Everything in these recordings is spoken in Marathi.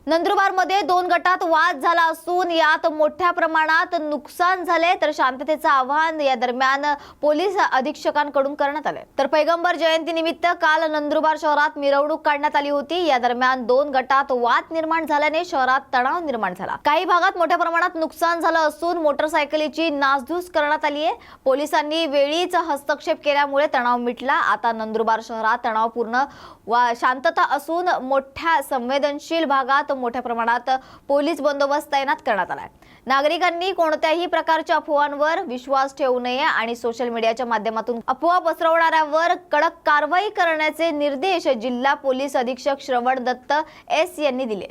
नंदुरबारमध्ये दोन गटात वाद झाला असून यात मोठ्या प्रमाणात नुकसान झाले, तर शांततेचं आवाहन या दरम्यान पोलीस अधीक्षकांकडून करण्यात आले। तर पैगंबर जयंतीनिमित्त काल नंदुरबार शहरात मिरवणूक काढण्यात आली होती। या दरम्यान दोन गटात वाद निर्माण झाल्याने शहरात तणाव निर्माण झाला। काही भागात मोठ्या प्रमाणात नुकसान झालं असून मोटरसायकलीची नासधूस करण्यात आली आहे। पोलिसांनी वेळीच हस्तक्षेप केल्यामुळे तणाव मिटला। आता नंदुरबार शहरात तणावपूर्ण शांतता असून मोठ्या संवेदनशील भागात मोठ्या प्रमाणात पोलीस बंदोबस्त तैनात करण्यात आला आहे। नागरिकांनी कोणत्याही प्रकारच्या अफवांवर विश्वास ठेवू नये आणि सोशल मीडियाच्या माध्यमातून अफवा पसरवणाऱ्यांवर कडक कारवाई करण्याचे निर्देश जिल्हा पोलीस अधीक्षक श्रवण दत्त एस यांनी दिले।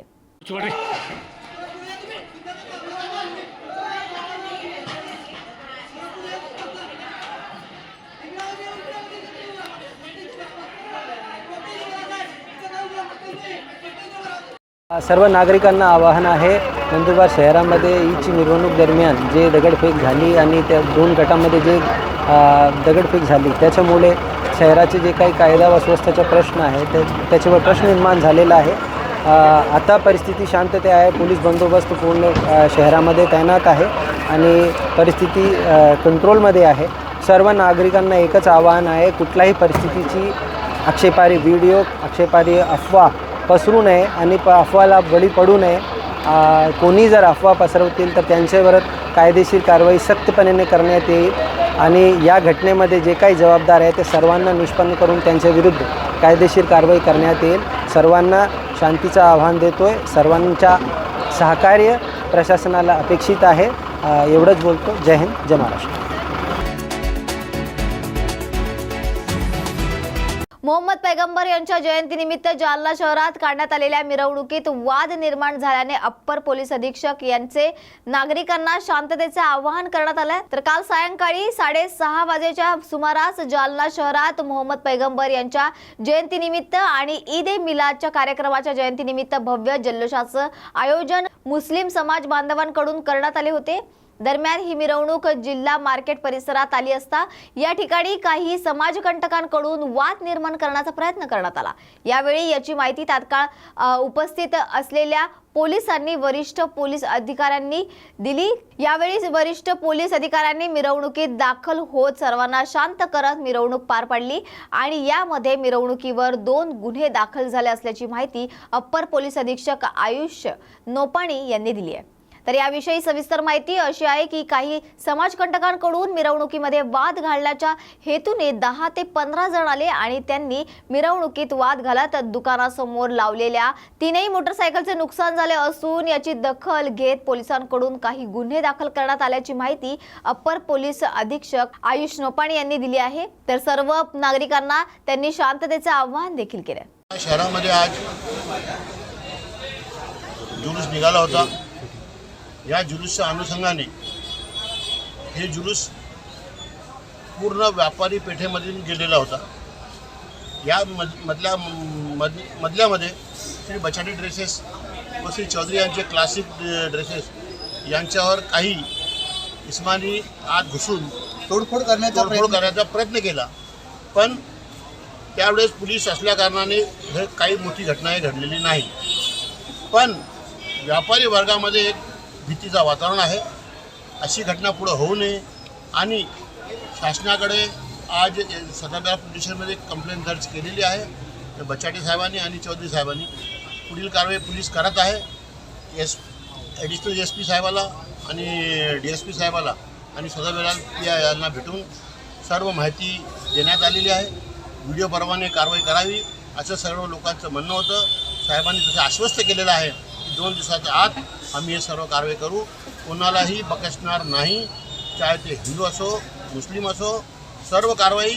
सर्व नागरिकांना आवाहन आहे, नंदुरबार शहरामध्ये ईदची मिरवणूक दरम्यान जे दगडफेक झाली आणि त्या दोन गटामध्ये जे दगडफेक झाली त्याच्यामुळे शहराचे जे काही कायदा व सुव्यवस्थेचा प्रश्न आहे त्याच्यावर प्रश्न निर्माण झालेला आहे। आता परिस्थिती शांतता आहे, पोलीस बंदोबस्त पूर्ण शहरामध्ये तैनात आहे आणि परिस्थिती कंट्रोलमध्ये आहे। सर्व नागरिकांना एकच आवाहन आहे, कुठल्याही परिस्थितीची आक्षेपार्ह व्हिडिओ, आक्षेपार्ह अफवा पसरू नये आणि अफवाला बळी पडू नये। कोणी जर अफवा पसरवतील तर त्यांच्यावर कायदेशीर कारवाई सख्तपणे करण्यात येईल आणि या घटनेमध्ये जे काही जबाबदार आहे ते सर्वांना निष्पन्न करून त्यांच्या विरुद्ध कायदेशीर कारवाई करण्यात येईल। सर्वांना शांतीचं आव्हान देतोय, सर्वांच्या सहकार्य प्रशासनाला अपेक्षित आहे। एवढंच बोलतो। जय हिंद, जय महाराष्ट्र। मोहम्मद पैगंबर यांच्या जयंतीनिमित्त जालना शहरात काढण्यात आलेल्या मिरवणुकीत वाद निर्माण झाल्याने अप्पर पोलीस अधीक्षक यांचे नागरिकांना शांततेचे आवाहन करण्यात आले। तर काल सायंकाळी 6:30 वाजेच्या सुमारास जालना शहरात मोहम्मद पैगंबर यांच्या जयंतीनिमित्त आणि ईद ए मिलादच्या कार्यक्रमाच्या जयंतीनिमित्त भव्य जल्लोषाचं आयोजन मुस्लिम समाज बांधवांकडून करण्यात आले होते। दरम्यान ही मिरवणूक जिल्हा मार्केट परिसरात आली असता या ठिकाणी काही समाजकंटकांकडून वाद निर्माण करण्याचा प्रयत्न करण्यात आला। यावेळी याची माहिती तात्काळ उपस्थित असलेल्या पोलिसांनी वरिष्ठ पोलीस अधिकाऱ्यांनी दिली। यावेळी वरिष्ठ पोलीस अधिकाऱ्यांनी मिरवणुकीत दाखल होत सर्वांना शांत करत मिरवणूक पार पाडली आणि यामध्ये मिरवणुकीवर 2 गुन्हे दाखल झाले असल्याची माहिती अप्पर पोलीस अधीक्षक आयुष नोपाणी यांनी दिली आहे। तर याविषयी सविस्तर माहिती अशी आहे की काही समाजकंटकांकडून मिरवणुकीमध्ये वाद घालण्याच्या हेतूने 10 ते 15 जण आले आणि त्यांनी मिरवणुकीत वाद घालत दुकानासमोर लावलेल्या 3ही मोटरसायकलचे नुकसान झाले असून याची दखल घेत पोलिसांकडून काही गुन्हे दाखल करण्यात आल्याची माहिती अप्पर पोलीस अधीक्षक आयुष नोपाणी यांनी दिली आहे। तर सर्व नागरिकांना त्यांनी शांततेचे आवाहन देखील केले। शहरामध्ये आज जुलूस निघाला होता। या जुलूसच्या अनुषंगाने हे जुलूस पूर्ण व्यापारी पेठेमधून गेलेला होता। या मधल्यामध्ये श्री बछाडी ड्रेसेस व श्री चौधरी यांचे क्लासिक ड्रेसेस यांच्यावर काही इस्मानी आत घुसून तोडफोड करण्याचा प्रयत्न केला, पण त्यावेळेस पोलीस असल्याकारणाने हे काही मोठी घटना घडलेली नाही। पण व्यापारी वर्गामध्ये एक भीतीचा वातावरण आहे। अशी घटना पुढे होऊ नये आणि शासनाकडे आज सदर पोलीस स्टेशनमध्ये कंप्लेंट दर्ज केलेली आहे। बछाडी साहेबांनी आणि चौधरी साहेबांनी पुढील कारवाई पोलीस करत आहे। ॲडिशनल SP साहेबाला आणि DSP साहेबाला आणि सदर यांना भेटून सर्व माहिती देण्यात आलेली आहे। व्हिडिओ परवाने कारवाई करावी असं सर्व लोकांचं म्हणणं होतं। साहेबांनी तसं आश्वस्त केलेलं आहे की 2 दिवसाच्या आत आम्ही हे सर्व कारवाई करू, कोणालाही बक्षणार नाही, चाहे ते हिंदू असो मुस्लिम असो। सर्व कारवाई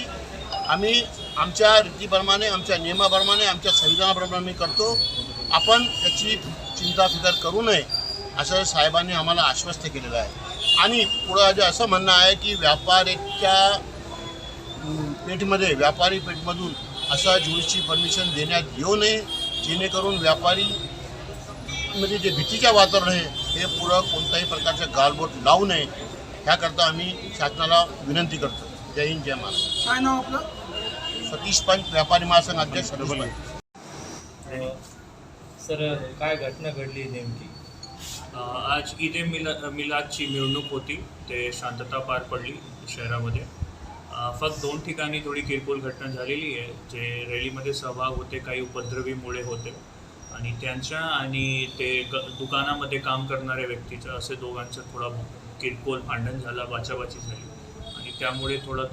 आम्ही आमच्या रीतीप्रमाणे, आमच्या नियमाप्रमाणे, आमच्या संविधानाप्रमाणे करतो। आपण त्याची चिंता फिकर करू नये असं साहेबांनी आम्हाला आश्वस्त केलेलं आहे। आणि पुढं असं म्हणणं आहे की व्यापाऱ्याच्या पेठमध्ये, व्यापारी पेठमधून असा जुलूसची परमिशन देण्यात येऊ नये, जेणेकरून व्यापारी मध्ये जे भीतीचे वातावरण आहे हे पुढं कोणत्याही प्रकारचे गालबोट लावू नये, ह्याकरता आम्ही शासनाला विनंती करतो। जय हिंद, जय महाराष्ट्र। काय नाव आपलं? सतीश पंच, व्यापारी महासंघ अध्यक्ष। सर काय घटना घडली नेमकी? आज ईद मिलादची मिरवणूक होती, ते शांतता पार पडली शहरामध्ये. फक्त 2 ठिकाणी थोडी किरकोळ घटना झालेली आहे. जे रॅलीमध्ये सहभाग होते काही उपद्रवीमुळे होते आणि त्यांच्या आणि ते दुकानामध्ये काम करणाऱ्या व्यक्तीचं असे दोघांचं थोडा किरकोळ भांडण झाला, बाचाबाची झाली आणि त्यामुळे थोडा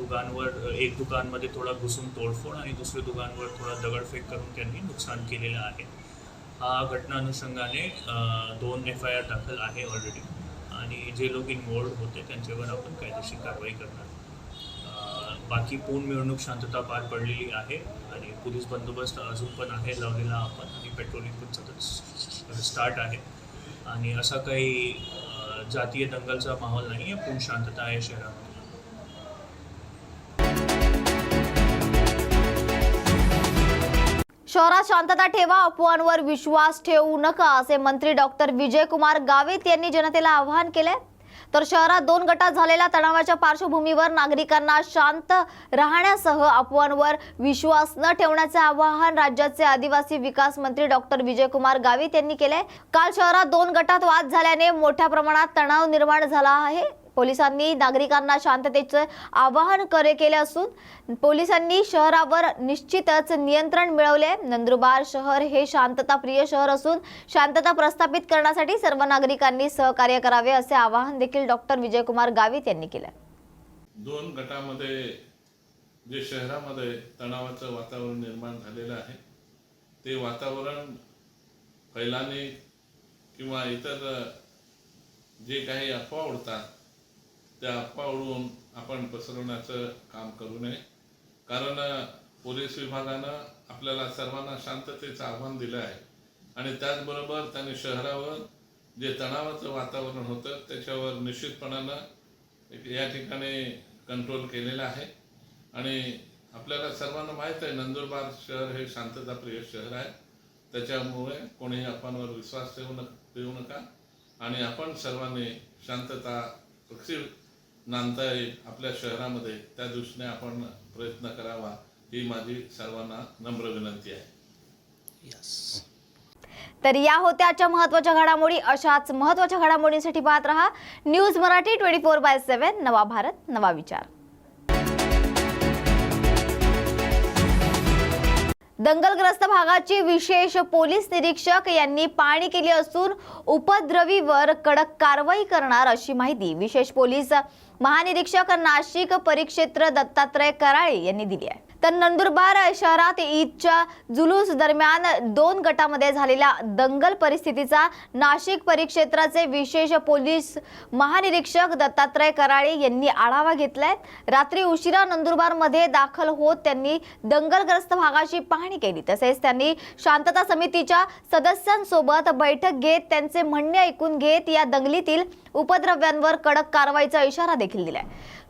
एक दुकानमध्ये थोडा घुसून तोडफोड आणि दुसऱ्या दुकानवर थोडा दगडफेक करून त्यांनी नुकसान केलेलं आहे. हा घटना अनुषंगाने 2 FIR दाखल आहे ऑलरेडी आणि जे लोक इन्वॉल्ड होते त्यांच्यावर आपण कायदेशीर कारवाई करणार. बाकी पूर्ण मिरवणूक शांतता पार पडलेली आहे आणि पोलीस बंदोबस्त अजून पण आहे लावलेला आपण आणि पेट्रोलिंग पण सतत स्टार्ट आहे आणि असा काही जातीय दंगलचा माहोल नाही आहे. पूर्ण शांतता आहे शहरामध्ये. शहरात शांतता ठेवा, अफवांवर विश्वास ठेवू नका असे मंत्री डॉक्टर विजयकुमार गावित यांनी जनतेला आवाहन केले. तर शहरात 2 गटात झालेल्या तणावाच्या पार्श्वभूमीवर नागरिकांना शांत राहण्यासह अफवांवर विश्वास न ठेवण्याचे आवाहन राज्याचे आदिवासी विकास मंत्री डॉक्टर विजयकुमार गावित यांनी केले. काल शहरात 2 गटात वाद झाल्याने मोठ्या प्रमाणात तणाव निर्माण झाला आहे. पोलिसांनी नागरिकांना शांततेचे आवाहन केले असून पोलिसांनी शहरावर निश्चितच नियंत्रण मिळवले. नंदुरबार शहर हे शांतताप्रिय शहर असून शांतता प्रस्थापित करण्यासाठी सर्व नागरिकांनी सहकार्य करावे असे आवाहन देखील डॉक्टर विजयकुमार गावित यांनी केले. 2 गटामध्ये जे शहरामध्ये तणावाचं वातावरण निर्माण झालेलं आहे ते वातावरण फैलाने किंवा इतर जे काही अफवा उडतात त्या अफवा उडवून आपण पसरवण्याचं काम करू नये. कारण पोलीस विभागानं आपल्याला सर्वांना शांततेचं आव्हान दिलं आहे आणि त्याचबरोबर त्यांनी शहरावर जे तणावाचं वातावरण होतं त्याच्यावर निश्चितपणानं या ठिकाणी कंट्रोल केलेलं आहे. आणि आपल्याला सर्वांना माहीत आहे नंदुरबार शहर हे शांतताप्रिय शहर आहे. त्याच्यामुळे कोणीही अफवांवर विश्वास ठेवू नका आणि आपण सर्वांनी शांतता कशी नांदता येईल आपल्या शहरामध्ये त्या दृष्टीने आपण प्रयत्न करावा ही माझी सर्वांना नम्र विनंती आहे. तर या होत्या आजच्या महत्त्वाच्या घडामोडी. अशाच महत्त्वाच्या घडामोडींसाठी पाहत रहा न्यूज मराठी 24/7. नवा भारत, नवा विचार. दंगलग्रस्त भागाची विशेष पोलीस निरीक्षक यांनी पाहणी केली असून उपद्रवीवर कडक कारवाई करणार अशी माहिती विशेष पोलीस महानिरीक्षक नाशिक परिक्षेत्र दत्तात्रय कराळे यांनी दिली आहे. तर नंदुरबार शहरात ईदच्या जुलूस दरम्यान 2 गटामध्ये झालेल्या दंगल परिस्थितीचा नाशिक परिक्षेत्राचे विशेष पोलीस महानिरीक्षक दत्तात्रय कराळे यांनी आढावा घेतलाय. रात्री उशिरा नंदुरबारमध्ये दाखल होत त्यांनी दंगलग्रस्त भागाची पाहणी केली. तसेच त्यांनी शांतता समितीच्या सदस्यांसोबत बैठक घेत त्यांचे म्हणणे ऐकून घेत या दंगलीतील उपद्रव्यांवर कडक कारवाईचा इशारा देखील दिलाय.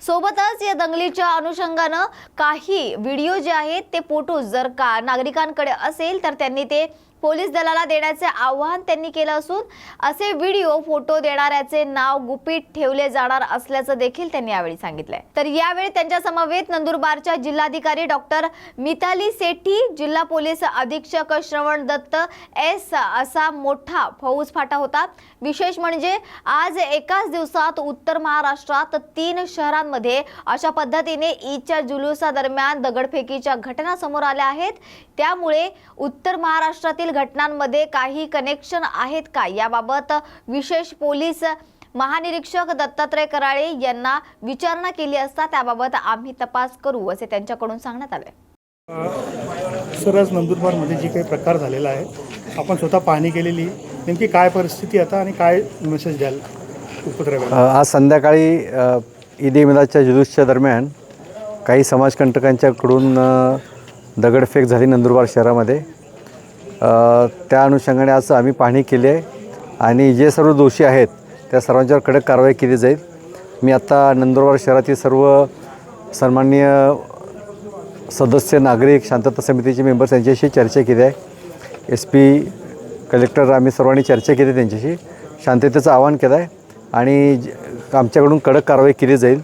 सोबतच या दंगलीच्या अनुषंगानं काही व्हिडिओ जे आहेत ते फोटो जर का नागरिकांकडे असेल तर त्यांनी ते पोलीस दलाला देण्याचे आवाहन त्यांनी केलं असून असे व्हिडिओ फोटो देणाऱ्याचे नाव गुपित ठेवले जाणार असल्याचं देखील त्यांनी यावेळी सांगितलंय. तर यावेळी त्यांच्या समवेत नंदुरबारच्या जिल्हाधिकारी डॉक्टर मिताली सेठी, जिल्हा पोलीस अधीक्षक श्रवण दत्त एस असा मोठा फौजफाटा होता. विशेष म्हणजे आज एकाच दिवसात उत्तर महाराष्ट्रात 3 शहरांमध्ये अशा पद्धतीने ईदच्या जुलूसादरम्यान दगडफेकीच्या घटना समोर आल्या आहेत. त्यामुळे उत्तर महाराष्ट्रातील घटनांमध्ये काही कनेक्शन आहेत का याबाबत विशेष पोलीस महानिरीक्षक दत्तात्रय कराळे यांना विचारणा केली असता त्याबाबत आम्ही तपास करू असे त्यांच्याकडून सांगण्यात आले. सर, आज नंदुरबारमध्ये जी काही प्रकार झालेला आहे आपण स्वतः पाहणी केलेली, नेमकी काय परिस्थिती आता आणि काय मेसेज द्याल उपद्रव्याला? आज संध्याकाळी ईद मिलादच्या जुलूसच्या दरम्यान काही समाजकंटकांच्याकडून दगडफेक झाली नंदुरबार शहरामध्ये. त्या अनुषंगाने आज आम्ही पाहणी केली आहे आणि जे सर्व दोषी आहेत त्या सर्वांच्यावर कडक कारवाई केली जाईल. मी आता नंदुरबार शहरातील सर्व सन्माननीय सदस्य, नागरिक, शांतता समितीचे मेंबर्स यांच्याशी चर्चा केली आहे. SP, कलेक्टर आम्ही सर्वांनी चर्चा केली, त्यांच्याशी शांततेचं आवाहन केलं आहे आणि आमच्याकडून कडक कारवाई केली जाईल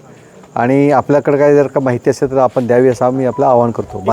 आणि आपल्याकडे काय जर का माहिती असेल तर आपण द्यावी असं आम्ही आपलं आवाहन करतो.